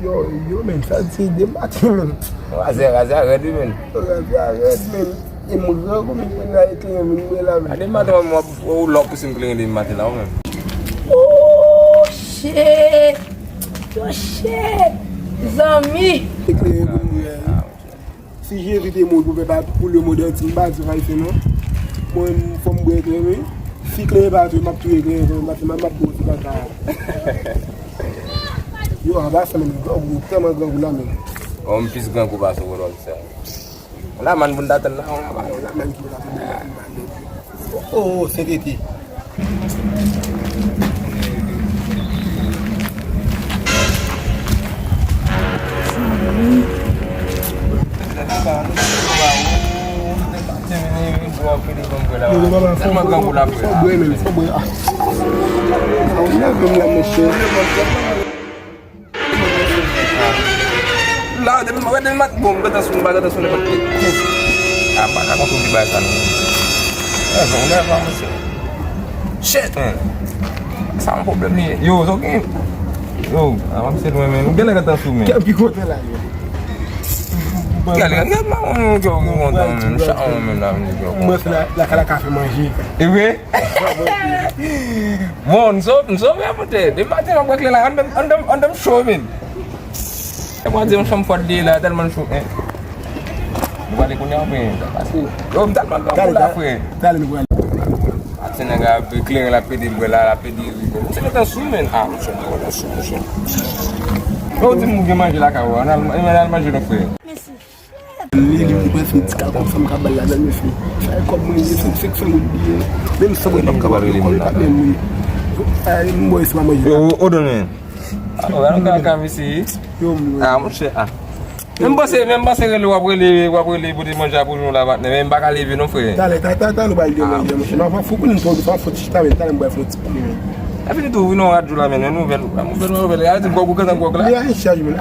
Yo, men, ça c'est des matins, men. Arrête, men. Arrête, men. E mou zan kou men kwen la ekle men mwen la men. A di matin ou lop pou sim kling di matin la ou men. Oh, shit. Yo, shit. Zami. Ekle men mwen. Si jè rite moun pou pe pa pou le model ti mba di ray se non. Mwen fòm mwen ekle men. Si kle pa tou map tou ekle men map pou si baka. Yo, aba sa men gangou, teman gangou la men. Ou mpis gangou ba sou wòl se. La man bun datan la. Oh, c'est été. Lah, dia mat bom kata sun pakai. Apa kau tu di bahasa ni? Boleh apa mesti? Shit. Sama problem ni. Yo, okay. Yo, awak mesti dua men. Mungkin kata sume. Quer picote lá. Kali mau jauh ngontan men. Sya'Allah men lah ni jauh. Mas la kala café manger. Iwe. Mon, so apa teh? Dia macam nak buat kelang andam show men. Aku ada macam fort dia lah, dan masuk balik punya apa? Pasti. Oh, tak makan pula apa? Tak ada buat. Asalnya gak kling lah pedi bola lah pedi. Saya tak sumen. Macam tu. Oh, tu mungkin maju lah kawan. Mana maju nak apa? Ele vai ficar com essa cabalhada meu filho. Sai como isso, sei que foi muito dia. Mesmo sabor de cavalo ele não tá bem. Aí não vou esse mamãe. O dono. Orang kan mesti. Mesti Même pas c'est le wapwe budi manja pour nous là-bas. Même pas qu'à lever non frère. Tá no baile de mãe. Não vai fogo não todo, só foto está bem, tá no baile foto. A fini tu não adu lá men, nouvelle. Aí tu gogo kan gogo lá. E aí charge men.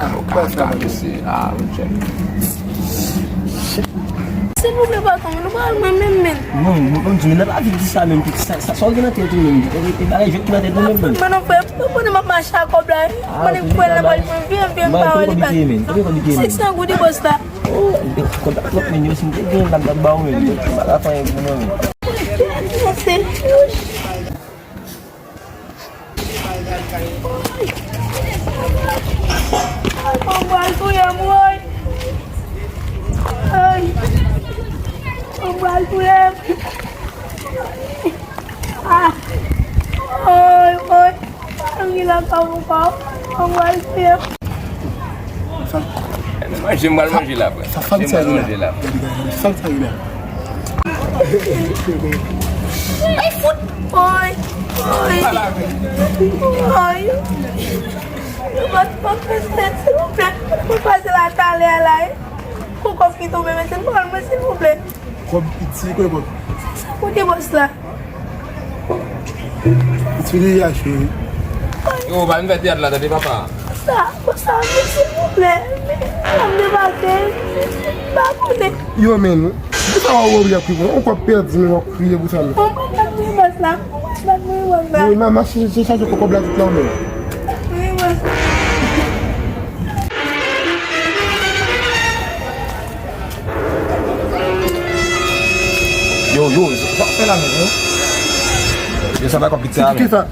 S'il vous plaît, pas comme nous même. Non, tu n'as pas vu ça même, ça sort de la tête même. Et là, je te la tête même. Mais non, pour ne pas marcher à cobla. Moi, je peux la balle, bien pas. C'est ça, goût de boss là. Oh, quand tu as mis aussi, tu as dans la balle, tu vas la faire une bonne. Merci. On va le couiller, moi. On va le couiller. Il a pas mon corps. On va le faire. Manger là. Ça fait ça là. Ça fait là. Ai foot. Oi. Eu vou te fazer, s'il vous plaît. Pour passer la talée là. Pour qu'on finisse tomber, mais s'il vous plaît. Comme ici, quoi bon. Où est boss là? Tu dis à chérie. Yo, va me faire là de papa. Ça, s'il vous plaît. On me débattait. Yo men, ça va ouvrir plus. On peut perdre mais on crier pour ça. On va pas me boss là. Oui, maman, c'est ça que je comprends tout là même. Yo, ça fait la maison. Je sais pas comment pizza. Qu'est-ce que ça?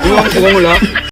Yo, c'est bon là.